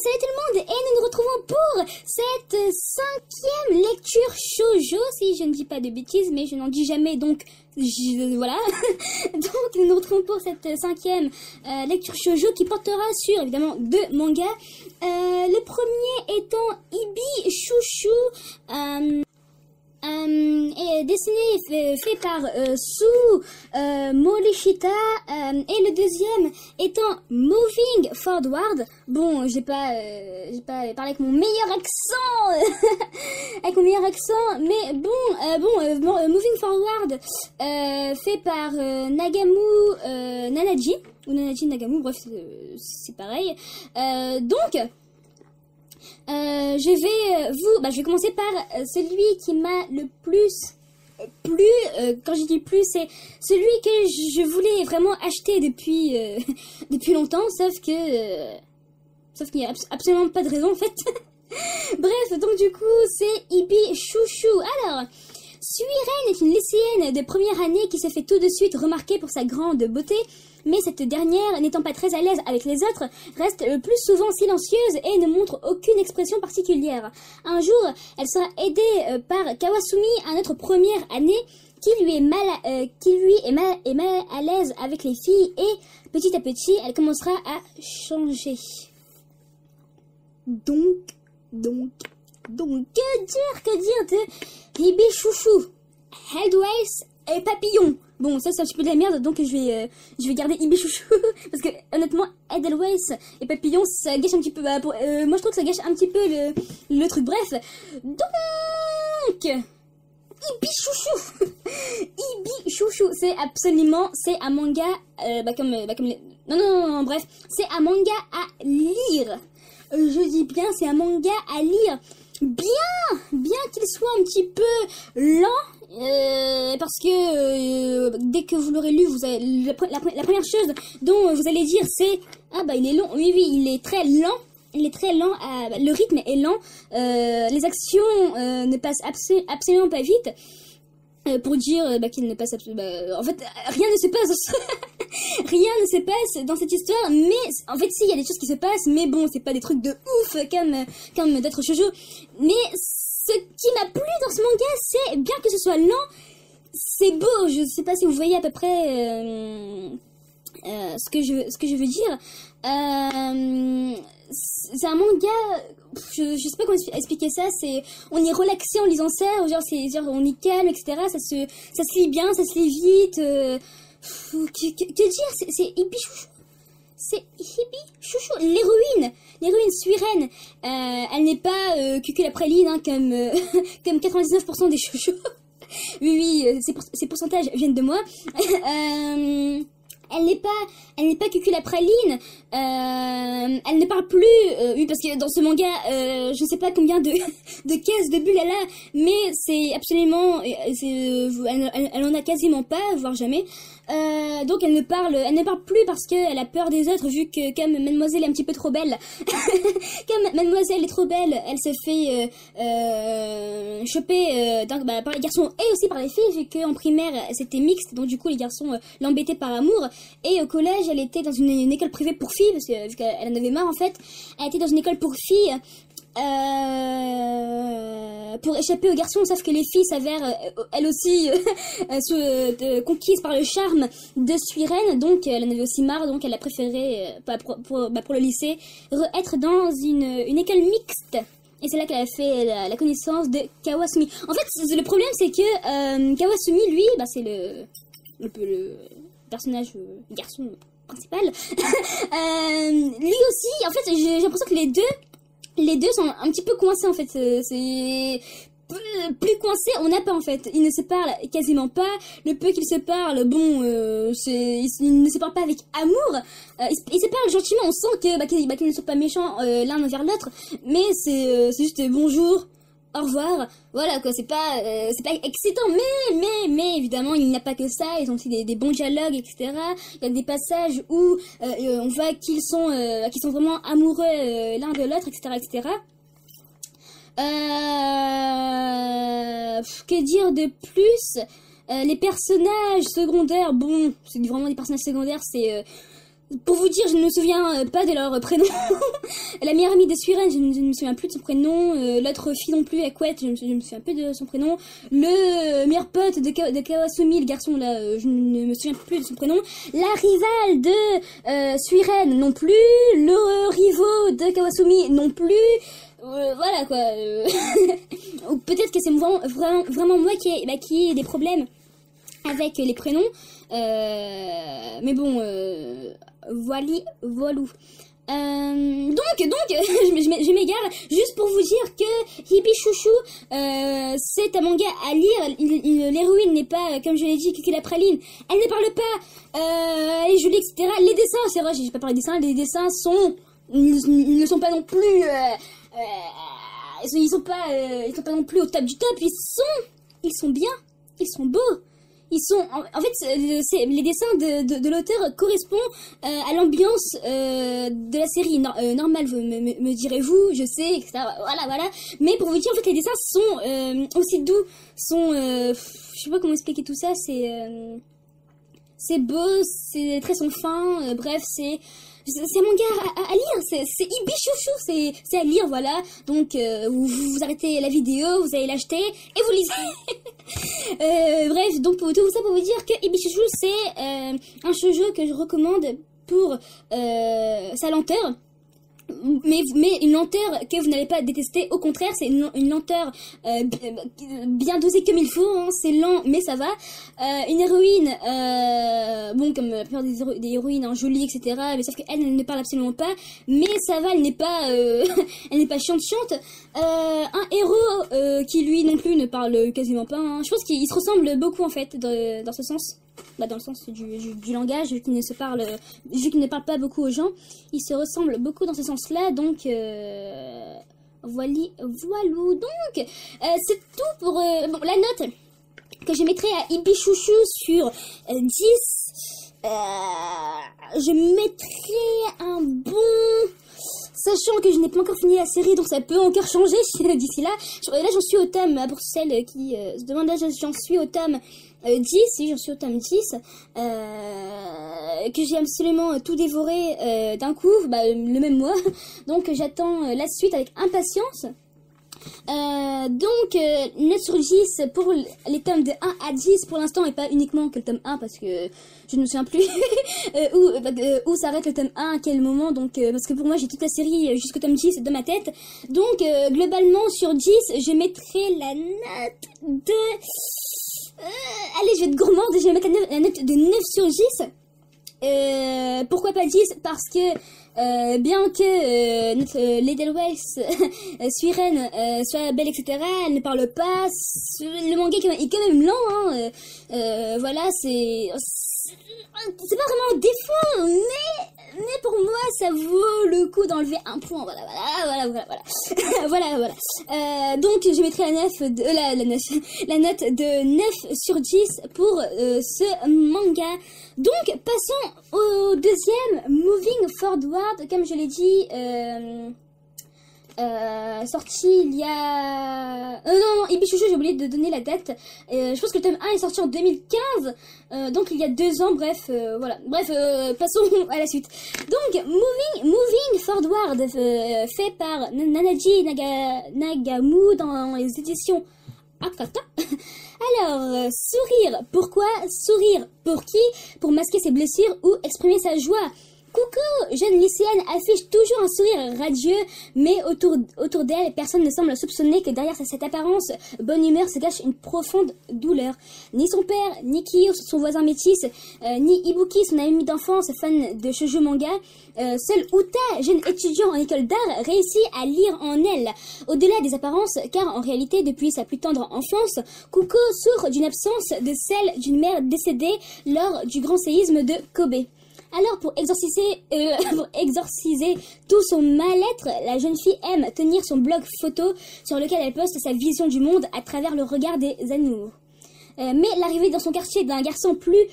salut tout le monde et nous nous retrouvons pour cette 5e lecture shoujo, si je ne dis pas de bêtises, mais je n'en dis jamais, donc voilà. Donc nous nous retrouvons pour cette 5e lecture shoujo qui portera sur évidemment 2 mangas. Le premier étant Ibi Shushu, et dessiné fait par Sue Morishita, et le deuxième étant Moving Forward. Bon, j'ai pas parlé avec mon meilleur accent mais Moving Forward fait par Nanaji ou Nanaji Nagamu, bref, c'est pareil. Je vais commencer par celui qui m'a le plus plu. Quand je dis plus, c'est celui que je voulais vraiment acheter depuis depuis longtemps, sauf qu'il n'y a absolument pas de raison en fait. Bref, donc du coup, c'est Ibi Shushu. Alors, Suiren est une lycéenne de première année qui se fait tout de suite remarquer pour sa grande beauté, mais cette dernière, n'étant pas très à l'aise avec les autres, reste le plus souvent silencieuse et ne montre aucune expression particulière. Un jour, elle sera aidée par Kawasumi, un autre première année, qui lui est mal à l'aise avec les filles, et petit à petit, elle commencera à changer. Donc, que dire de Ibi Shushu, Headways et Papillon. Bon, ça c'est un petit peu de la merde, donc je vais garder Ibi Shushu parce que honnêtement, Edelweiss et Papillon, ça gâche un petit peu. Moi, je trouve que ça gâche un petit peu le truc. Bref, donc Ibi Shushu, Ibi Shushu, c'est un manga bref, c'est un manga à lire. Je dis bien, c'est un manga à lire. Bien qu'il soit un petit peu lent, parce que dès que vous l'aurez lu, vous avez la première chose dont vous allez dire, c'est il est long. Oui, il est très lent. Le rythme est lent. Les actions ne passent absolument pas vite. Pour dire qu'il ne passe en fait rien ne se passe rien ne se passe dans cette histoire, mais en fait si, il y a des choses qui se passent, mais bon, c'est pas des trucs de ouf comme d'autres shoujo. Mais ce qui m'a plu dans ce manga, c'est bien que ce soit lent, c'est beau. Je sais pas si vous voyez à peu près ce que je veux dire. C'est un manga, je sais pas comment expliquer ça, on est relaxé en lisant ça, genre on est calme, etc. Ça se lit bien, ça se lit vite. Que dire, c'est Ibi Shushu. C'est Ibi Shushu. L'héroïne Suiren, elle n'est pas cuculapraline, hein, comme 99% des shoujo. oui, ces pourcentages viennent de moi. Elle n'est pas cuculapraline. Elle ne parle plus. Oui, parce que dans ce manga, je ne sais pas combien de cases de bulles elle a, mais c'est absolument, elle en a quasiment pas, voire jamais. Donc elle ne parle plus parce qu'elle a peur des autres, vu que comme Mademoiselle est un petit peu trop belle, comme Mademoiselle est trop belle, elle se fait choper par les garçons et aussi par les filles, vu qu'en primaire c'était mixte, donc du coup les garçons l'embêtaient par amour, et au collège elle était dans une école privée pour filles, parce que vu qu'elle en avait marre en fait, elle était dans une école pour filles. Pour échapper aux garçons, sauf que les filles s'avèrent elles aussi conquises par le charme de Suiren, donc elle en avait aussi marre, donc elle a préféré pour le lycée être dans une école mixte. Et c'est là qu'elle a fait la connaissance de Kawasumi. En fait, le problème c'est que Kawasumi, lui, c'est le personnage garçon principal. Lui aussi, en fait, j'ai l'impression que les deux sont un petit peu coincés en fait. C'est plus coincés, on n'a pas en fait. Ils ne se parlent quasiment pas. Le peu qu'ils se parlent, ils ne se parlent pas avec amour. Ils se parlent gentiment. On sent qu'ils ne sont pas méchants l'un envers l'autre. Mais c'est juste bonjour, au revoir. Voilà quoi. C'est pas excitant. Mais évidemment, il n'y a pas que ça. Ils ont aussi des bons dialogues, etc. Il y a des passages où on voit qu'ils sont vraiment amoureux l'un de l'autre, etc., etc. Que dire de plus? Les personnages secondaires, bon, c'est vraiment des personnages secondaires, Pour vous dire, je ne me souviens pas de leur prénom. La meilleure amie de Suren, je ne me souviens plus de son prénom. L'autre fille non plus, Akwet, je ne me souviens plus de son prénom. Le meilleur pote de Kawasumi, le garçon là, je ne me souviens plus de son prénom. La rivale de Suren non plus. Le rivaux de Kawasumi non plus. Voilà quoi. Ou peut-être que c'est vraiment moi qui ai des problèmes avec les prénoms. Mais bon, voilou. Donc, je m'égare juste pour vous dire que Hibi Chouchou, c'est un manga à lire. L'héroïne n'est pas, comme je l'ai dit, Kiki la praline. Elle ne parle pas, elle est jolie, etc. Les dessins, c'est vrai, j'ai pas parlé des dessins. Les dessins ils ne sont pas non plus, ils sont pas non plus au top du top. Ils sont bien, ils sont beaux. Ils sont, en fait, les dessins de l'auteur correspondent à l'ambiance de la série normale, me direz-vous, je sais, etc. Voilà. Mais pour vous dire, en fait, les dessins sont aussi doux, je sais pas comment expliquer tout ça. C'est beau, les traits sont fins, bref, c'est un manga à lire, c'est Hibi Chouchou, c'est à lire, voilà. Donc, vous arrêtez la vidéo, vous allez l'acheter, et vous lisez. Bref, donc tout ça pour vous dire que Hibi Chouchou, c'est un shoujo que je recommande pour sa lenteur. Mais une lenteur que vous n'allez pas détester, au contraire, c'est une lenteur bien dosée comme il faut, hein. C'est lent, mais ça va. Une héroïne, bon, comme la plupart des héroïnes, hein, jolies, etc. Mais sauf qu'elle ne parle absolument pas, mais ça va, elle n'est pas chiante. Un héros qui lui non plus ne parle quasiment pas, hein. Je pense qu'ils se ressemblent beaucoup en fait dans ce sens. Dans le sens du langage, vu qu'ils ne parlent pas beaucoup aux gens, ils se ressemblent beaucoup dans ce sens-là, donc voilou. Donc, c'est tout pour la note que je mettrai à Hibi Chouchou sur 10. Je mettrai un bon... Sachant que je n'ai pas encore fini la série, donc ça peut encore changer d'ici là. Là, j'en suis au tome, pour celles qui se demandent, là, j'en suis au tome 10, oui, j'en suis au tome 10, que j'ai absolument tout dévoré d'un coup, le même mois. Donc, j'attends la suite avec impatience. Donc 9 sur 10 pour les tomes de 1 à 10 pour l'instant, et pas uniquement que le tome 1 parce que je ne me souviens plus où s'arrête le tome 1 à quel moment, donc parce que pour moi j'ai toute la série jusqu'au tome 10 de ma tête. Donc globalement sur 10 je mettrai la note de allez, je vais être gourmande, je vais mettre la note de 9 sur 10. Pourquoi pas 10? Parce que bien que notre l'Edelweiss Suren soit belle, etc., elle ne parle pas. Le manga est quand même lent, hein. Voilà, c'est pas vraiment un défaut, mais pour moi ça vaut le coup d'enlever un point. Voilà. Donc je mettrai la note de 9 sur 10 pour ce manga. Donc passons au deuxième, Moving Forward, comme je l'ai dit, sorti il y a... non, Hibi Chouchou, j'ai oublié de donner la date. Je pense que le tome 1 est sorti en 2015, donc il y a 2 ans, bref, voilà. Bref, passons à la suite. Donc, Moving Forward, fait par Nanaji Nagamu dans les éditions Akata. Alors, sourire, pourquoi? Sourire pour qui? Pour masquer ses blessures ou exprimer sa joie. Coucou, jeune lycéenne affiche toujours un sourire radieux, mais autour d'elle, personne ne semble soupçonner que derrière cette apparence bonne humeur se cache une profonde douleur. Ni son père, ni Kyo, son voisin métis, ni Ibuki, son ami d'enfance, fan de shoujo manga, seul Uta, jeune étudiant en école d'art, réussit à lire en elle. Au-delà des apparences, car en réalité, depuis sa plus tendre enfance, Kuko souffre d'une absence de celle d'une mère décédée lors du grand séisme de Kobe. Alors, pour exorciser tout son mal-être, la jeune fille aime tenir son blog photo sur lequel elle poste sa vision du monde à travers le regard des animaux. Mais l'arrivée dans son quartier d'un garçon plus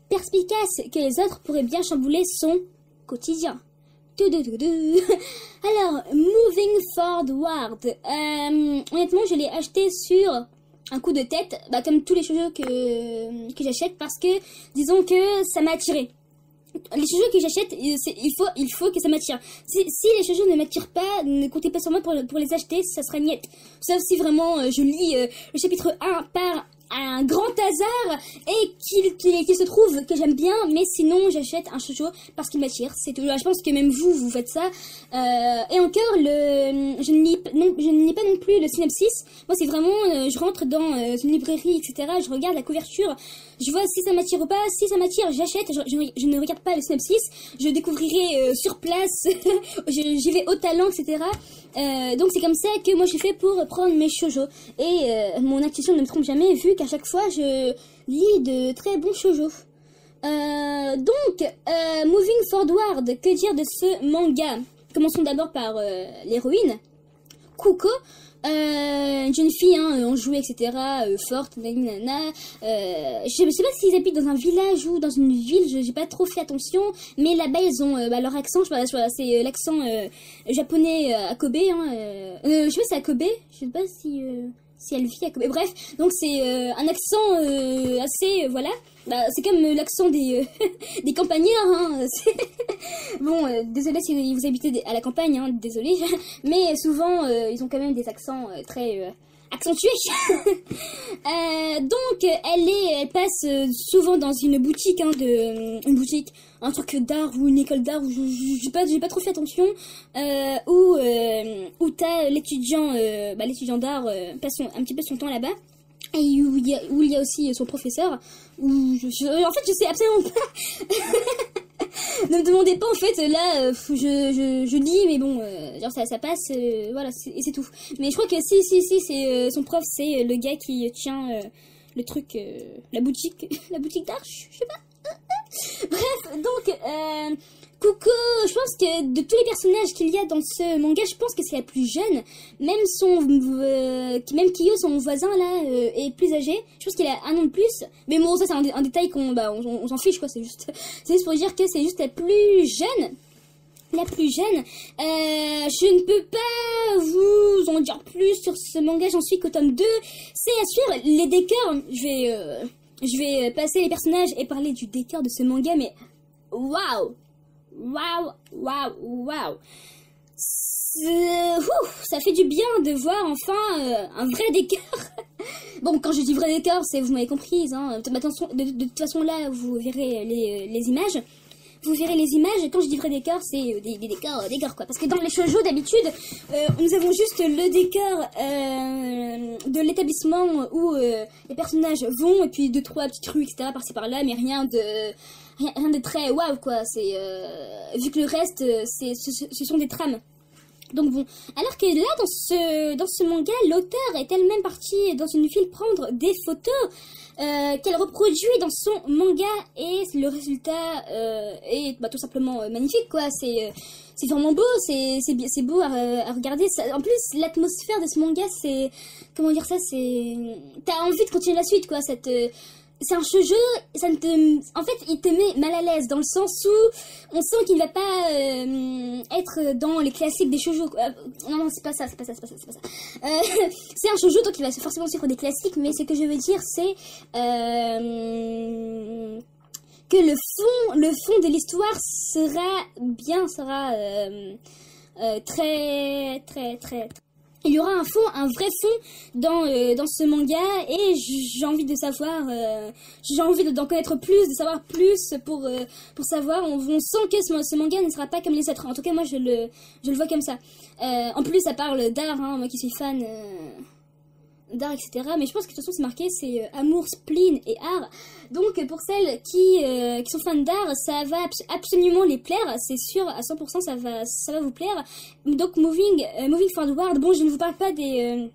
perspicace que les autres pourrait bien chambouler son quotidien. Alors, Moving Forward. Honnêtement, je l'ai acheté sur un coup de tête, comme tous les choses que j'achète, parce que, disons que ça m'a attiré. les shoujo que j'achète, il faut que ça m'attire. Si les shoujo ne m'attirent pas, ne comptez pas sur moi pour les acheter, ça sera niette. Sauf si vraiment je lis le chapitre 1 par un grand hasard et qu'il se trouve que j'aime bien, mais sinon j'achète un shoujo parce qu'il m'attire. C'est tout. Je pense que même vous faites ça. Et encore, je ne lis pas non plus le synopsis. Moi, c'est vraiment, je rentre dans une librairie, etc. Je regarde la couverture, je vois si ça m'attire ou pas. Si ça m'attire, j'achète. Je ne regarde pas le synopsis. Je découvrirai sur place. J'y vais au talent, etc. Donc c'est comme ça que moi j'ai fait pour prendre mes shoujo. Et mon intuition ne me trompe jamais, vu qu'à chaque fois je lis de très bons shoujo. Moving forward, que dire de ce manga? Commençons d'abord par l'héroïne, Kuko. Une jeune fille, enjouée, etc., forte, nanana. Je sais pas s'ils habitent dans un village ou dans une ville, j'ai pas trop fait attention, mais là-bas ils ont leur accent, c'est l'accent japonais à Kobe, je sais pas si c'est à Kobe, je sais pas si elle vit à Kobe, bref, donc c'est un accent assez, voilà. Bah, c'est comme l'accent des des campagnards, Bon, désolé si vous habitez à la campagne, désolé, mais souvent ils ont quand même des accents très accentués. Donc elle passe souvent dans une boutique, une boutique, un truc d'art ou une école d'art où j'ai pas trop fait attention, où t'as l'étudiant d'art passe un petit peu son temps là-bas. Et où il y a aussi son professeur, en fait je sais absolument pas. Ne me demandez pas, en fait, là je lis, mais bon, genre ça passe, voilà, et c'est tout. Mais je crois que si c'est son prof, c'est le gars qui tient le truc, la boutique d'art, je sais pas. Bref, donc Kuko, je pense que de tous les personnages qu'il y a dans ce manga, je pense que c'est la plus jeune. Même Kiyo, son voisin là, est plus âgé. Je pense qu'il a 1 an de plus. Mais bon, ça c'est un détail on s'en fiche quoi. C'est juste pour dire que c'est juste la plus jeune. La plus jeune. Je ne peux pas vous en dire plus sur ce manga. J'en suis qu'au tome 2. C'est à suivre. Les décors, je vais passer les personnages et parler du décor de ce manga, mais waouh. Ça fait du bien de voir enfin un vrai décor. Bon, quand je dis vrai décor, vous m'avez comprise, de toute façon là, vous verrez les images. Vous verrez les images, et quand je dis vrai décor, c'est des décors quoi. Parce que dans les shoujo d'habitude, nous avons juste le décor de l'établissement où les personnages vont, et puis 2-3 petites rues, etc. par-ci par-là, mais rien de très waouh quoi. C'est vu que le reste, ce sont des trames. Donc bon, alors que là, dans ce manga, l'auteur est elle-même partie dans une ville prendre des photos qu'elle reproduit dans son manga, et le résultat est tout simplement magnifique quoi. C'est vraiment beau, c'est beau à regarder. En plus, l'atmosphère de ce manga, c'est, comment dire ça, t'as envie de continuer la suite quoi. C'est un shoujo, en fait, il te met mal à l'aise dans le sens où on sent qu'il ne va pas être dans les classiques des shoujo. Non, c'est pas ça. C'est un shoujo, donc il va forcément suivre des classiques, mais ce que je veux dire, c'est que le fond de l'histoire sera très, très, très. Il y aura un vrai fond dans ce manga, et j'ai envie de savoir, j'ai envie d'en connaître plus, de savoir plus pour savoir. On sent que ce manga ne sera pas comme les autres. En tout cas, moi, je le vois comme ça. En plus, ça parle d'art, moi qui suis fan d'art, etc. Mais je pense que de toute façon, c'est marqué, c'est amour, spleen et art. Donc, pour celles qui sont fans d'art, ça va absolument les plaire. C'est sûr, à 100%, ça va vous plaire. Donc, moving forward, bon, je ne vous parle pas des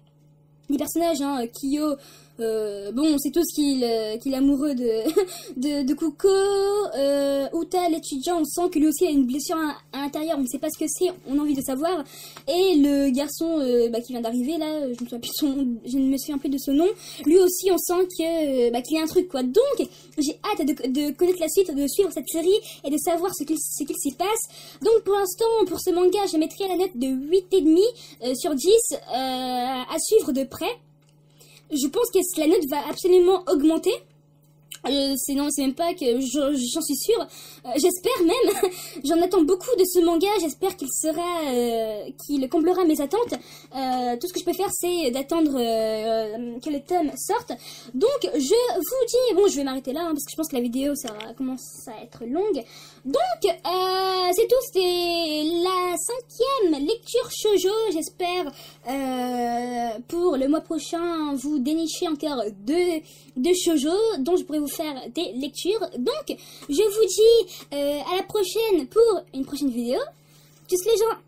personnages, Kiyo, bon, c'est tout ce qu'il est amoureux de Kuko. Uta, l'étudiant, on sent que lui aussi a une blessure à l'intérieur, on ne sait pas ce que c'est, on a envie de savoir. Et le garçon qui vient d'arriver là, je ne me souviens plus de son nom, lui aussi on sent que qu'il y a un truc quoi. Donc j'ai hâte de connaître la suite, de suivre cette série et de savoir ce qu'il s'y passe. Donc pour l'instant, pour ce manga, je mettrai la note de 8,5 sur 10, à suivre de près. Je pense que la note va absolument augmenter Non, c'est même pas que j'en suis sûre. J'espère même. J'en attends beaucoup de ce manga. J'espère qu'il comblera mes attentes. Tout ce que je peux faire, c'est d'attendre que le tome sorte. Donc, je vous dis, bon, je vais m'arrêter là, parce que je pense que la vidéo, ça commence à être longue. Donc, c'est tout. C'était la 5e lecture shoujo. J'espère pour le mois prochain vous dénicher encore deux shoujo dont je pourrais vous faire des lectures. Donc, je vous dis à la prochaine pour une prochaine vidéo. Tchuss les gens!